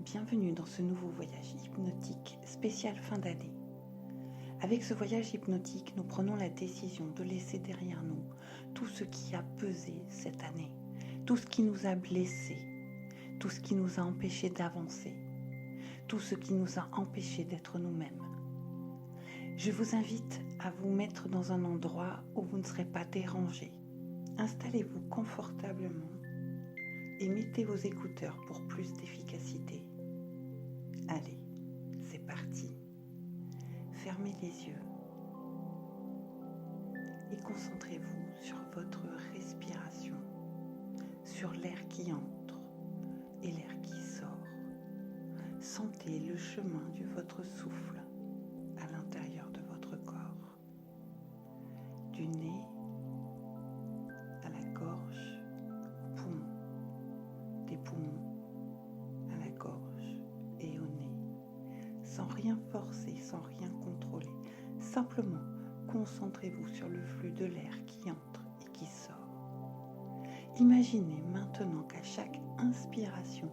Bienvenue dans ce nouveau voyage hypnotique spécial fin d'année. Avec ce voyage hypnotique, nous prenons la décision de laisser derrière nous tout ce qui a pesé cette année, tout ce qui nous a blessés, tout ce qui nous a empêchés d'avancer, tout ce qui nous a empêchés d'être nous-mêmes. Je vous invite à vous mettre dans un endroit où vous ne serez pas dérangés. Installez-vous confortablement et mettez vos écouteurs pour plus d'efficacité. Allez, c'est parti. Fermez les yeux et concentrez-vous sur votre respiration, sur l'air qui entre et l'air qui sort. Sentez le chemin de votre souffle à l'intérieur de votre corps, du nez à la gorge, aux poumons, des poumons à la gorge et au nez, sans rien forcer, sans rien contrôler. Simplement, concentrez-vous sur le flux de l'air qui entre et qui sort. Imaginez maintenant qu'à chaque inspiration,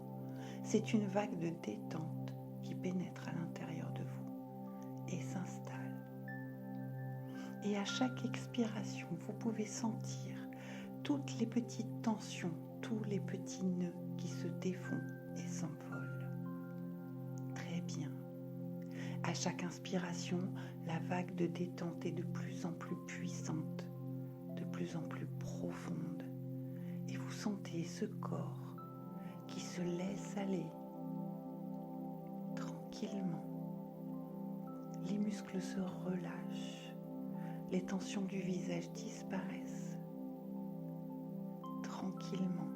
c'est une vague de détente qui pénètre à l'intérieur de vous et s'installe. Et à chaque expiration, vous pouvez sentir toutes les petites tensions, tous les petits nœuds qui se défont et s'envolent. Très bien. À chaque inspiration, la vague de détente est de plus en plus puissante, de plus en plus profonde. Et vous sentez ce corps qui se laisse aller tranquillement. Les muscles se relâchent, les tensions du visage disparaissent. Tranquillement,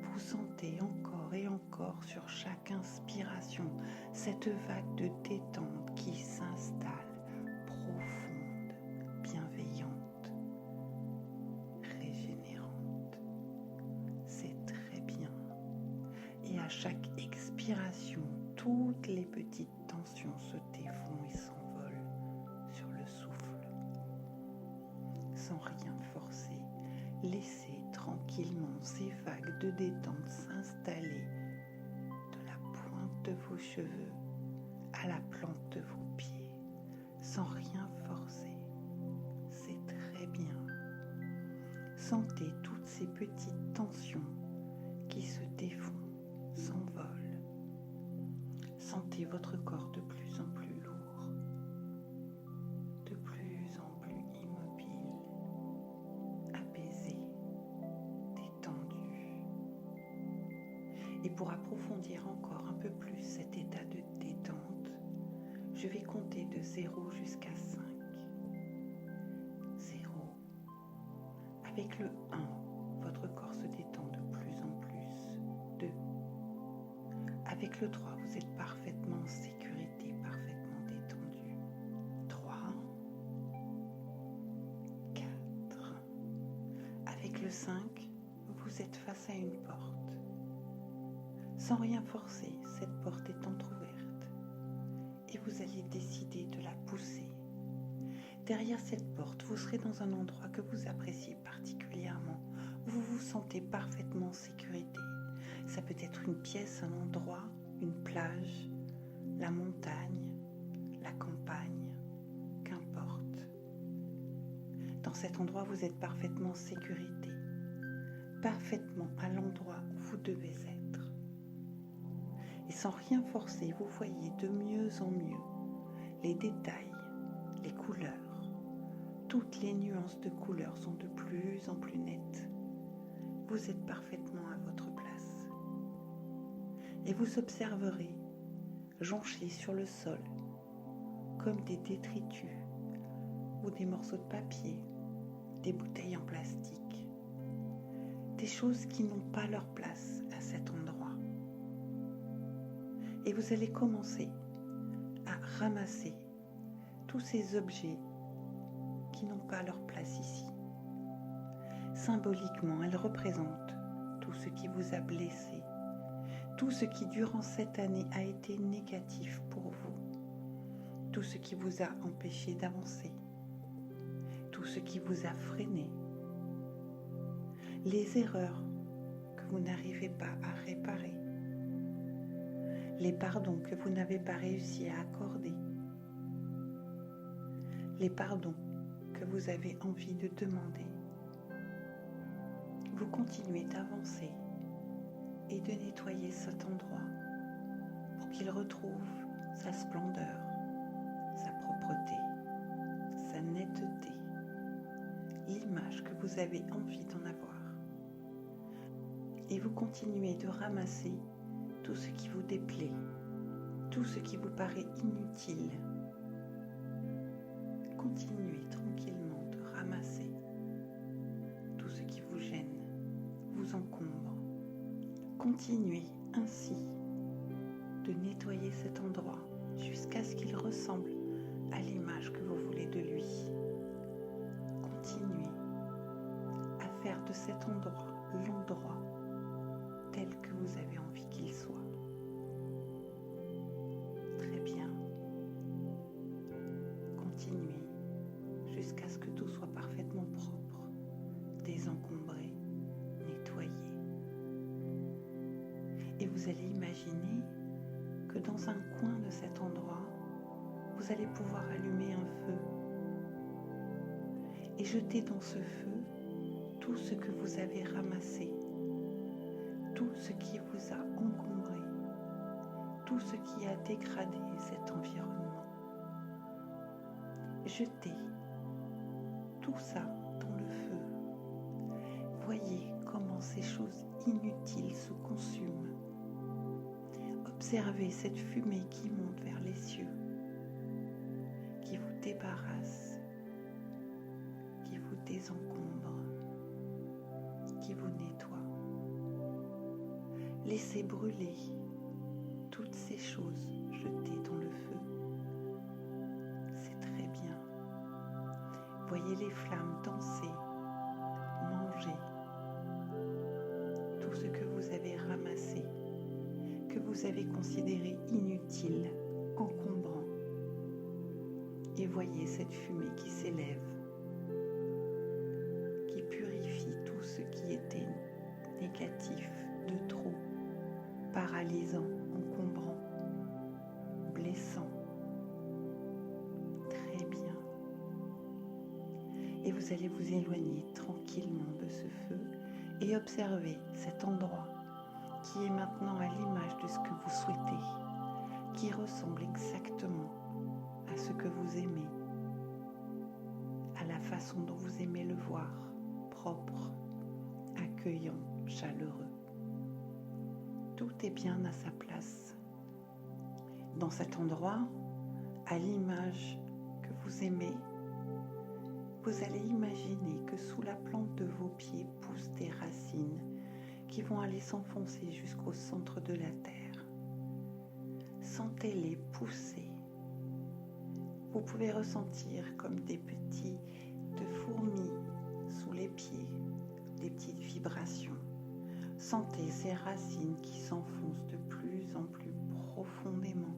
vous sentez encore et encore sur chaque inspiration cette vague de détente qui s'installe, profonde, bienveillante, régénérante. C'est très bien. Et à chaque expiration, toutes les petites tensions se défont et s'envolent sur le souffle. Sans rien forcer, laissez tranquillement ces vagues de détente s'installer de la pointe de vos cheveux à la plante de vos pieds, sans rien forcer. C'est très bien. Sentez toutes ces petites tensions qui se défont, s'envolent. Sentez votre corps de plus en plus lourd, de plus en plus immobile, apaisé, détendu. Et pour approfondir encore un peu plus cet état de détente, je vais compter de 0 jusqu'à 5. 0. Avec le 1, votre corps se détend de plus en plus. 2. Avec le 3, vous êtes parfaitement en sécurité, parfaitement détendu. 3. 4. Avec le 5, vous êtes face à une porte. Sans rien forcer, cette porte est entrouverte et vous allez décider de la pousser. Derrière cette porte, vous serez dans un endroit que vous appréciez particulièrement, où vous vous sentez parfaitement en sécurité. Ça peut être une pièce, un endroit, une plage, la montagne, la campagne, qu'importe. Dans cet endroit, vous êtes parfaitement en sécurité, parfaitement à l'endroit où vous devez être. Et sans rien forcer, vous voyez de mieux en mieux les détails, les couleurs. Toutes les nuances de couleurs sont de plus en plus nettes. Vous êtes parfaitement à votre place. Et vous observerez joncher sur le sol comme des détritus ou des morceaux de papier, des bouteilles en plastique, des choses qui n'ont pas leur place à cet endroit. Et vous allez commencer à ramasser tous ces objets qui n'ont pas leur place ici. Symboliquement, elles représentent tout ce qui vous a blessé, tout ce qui durant cette année a été négatif pour vous, tout ce qui vous a empêché d'avancer, tout ce qui vous a freiné, les erreurs que vous n'arrivez pas à réparer, les pardons que vous n'avez pas réussi à accorder, les pardons que vous avez envie de demander. Vous continuez d'avancer et de nettoyer cet endroit pour qu'il retrouve sa splendeur, sa propreté, sa netteté, l'image que vous avez envie d'en avoir. Et vous continuez de ramasser tout ce qui vous déplaît, tout ce qui vous paraît inutile. Continuez tranquillement de ramasser tout ce qui vous gêne, vous encombre. Continuez ainsi de nettoyer cet endroit jusqu'à ce qu'il ressemble à l'image que vous voulez de lui. Continuez à faire de cet endroit l'endroit tel que vous avez envie qu'il soit. Très bien. Continuez jusqu'à ce que tout soit parfaitement propre, désencombré, nettoyé. Et vous allez imaginer que dans un coin de cet endroit, vous allez pouvoir allumer un feu et jeter dans ce feu tout ce que vous avez ramassé, tout ce qui vous a encombré, tout ce qui a dégradé cet environnement. Jetez tout ça dans le feu. Voyez comment ces choses inutiles se consument. Observez cette fumée qui monte vers les cieux, qui vous débarrasse, qui vous désencombre, qui vous nettoie. Laissez brûler toutes ces choses jetées dans le feu. C'est très bien. Voyez les flammes danser, manger tout ce que vous avez ramassé, que vous avez considéré inutile, encombrant. Et voyez cette fumée qui s'élève, qui purifie tout ce qui était négatif, de trop, paralysant, encombrant, blessant. Très bien. Et vous allez vous éloigner tranquillement de ce feu et observer cet endroit qui est maintenant à l'image de ce que vous souhaitez, qui ressemble exactement à ce que vous aimez, à la façon dont vous aimez le voir, propre, accueillant, chaleureux. Tout est bien à sa place. Dans cet endroit, à l'image que vous aimez, vous allez imaginer que sous la plante de vos pieds poussent des racines qui vont aller s'enfoncer jusqu'au centre de la terre. Sentez-les pousser. Vous pouvez ressentir comme des petits de fourmis sous les pieds, des petites vibrations. Sentez ces racines qui s'enfoncent de plus en plus profondément.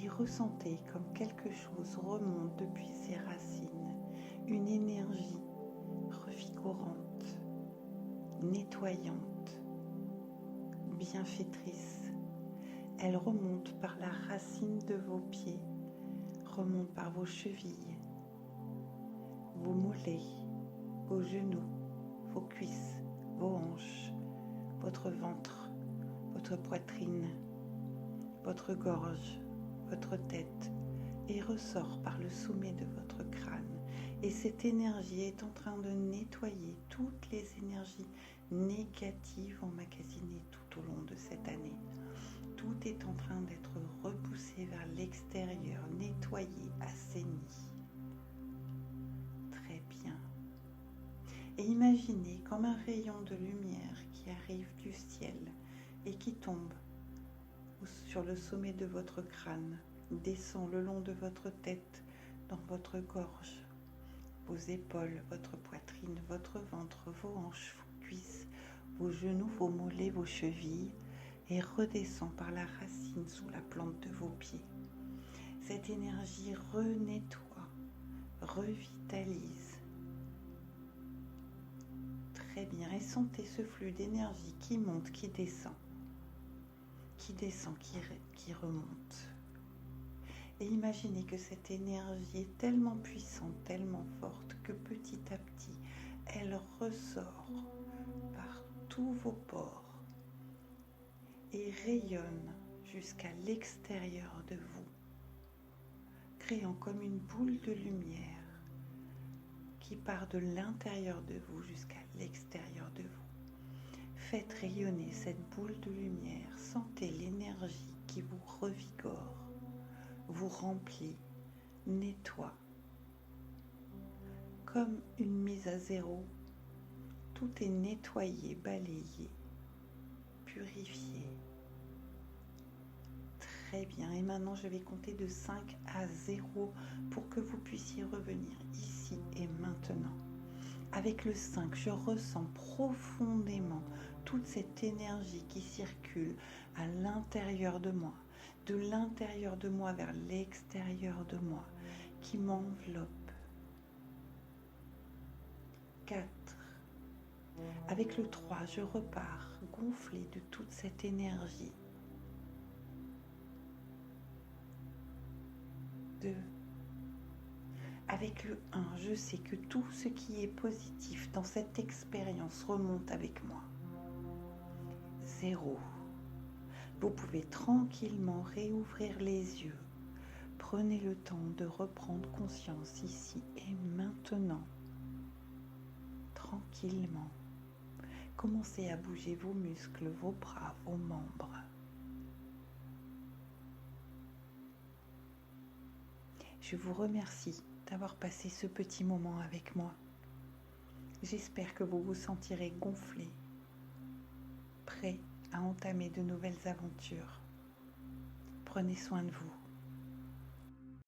Et ressentez comme quelque chose remonte depuis ces racines, une énergie revigorante, nettoyante, bienfaitrice. Elle remonte par la racine de vos pieds, remonte par vos chevilles, vos mollets, vos genoux, vos cuisses, vos hanches, votre ventre, votre poitrine, votre gorge, votre tête, et ressort par le sommet de votre crâne. Et cette énergie est en train de nettoyer toutes les énergies négatives emmagasinées tout au long de cette année. Tout est en train d'être repoussé vers l'extérieur, nettoyé, assaini. Très bien. Et imaginez comme un rayon de lumière qui arrive du ciel et qui tombe sur le sommet de votre crâne, descend le long de votre tête, dans votre gorge, vos épaules, votre poitrine, votre ventre, vos hanches, vos cuisses, vos genoux, vos mollets, vos chevilles, et redescend par la racine sous la plante de vos pieds. Cette énergie renettoie, revitalise. Très bien, et sentez ce flux d'énergie qui monte, qui descend. qui descend, qui remonte. Et imaginez que cette énergie est tellement puissante, tellement forte, que petit à petit, elle ressort par tous vos pores et rayonne jusqu'à l'extérieur de vous, créant comme une boule de lumière qui part de l'intérieur de vous jusqu'à l'extérieur de vous. Faites rayonner cette boule de lumière, sentez l'énergie qui vous revigore, vous remplit, nettoie. Comme une mise à zéro, tout est nettoyé, balayé, purifié. Très bien, et maintenant je vais compter de 5 à 0 pour que vous puissiez revenir ici et maintenant. Avec le 5, je ressens profondément toute cette énergie qui circule à l'intérieur de moi, de l'intérieur de moi vers l'extérieur de moi, qui m'enveloppe. 4. Avec le 3, je repars gonflé de toute cette énergie. 2. Avec le 1, je sais que tout ce qui est positif dans cette expérience remonte avec moi. 0. Vous pouvez tranquillement réouvrir les yeux. Prenez le temps de reprendre conscience ici et maintenant. Tranquillement. Commencez à bouger vos muscles, vos bras, vos membres. Je vous remercie d'avoir passé ce petit moment avec moi. J'espère que vous vous sentirez gonflé, prêt à entamer de nouvelles aventures. Prenez soin de vous.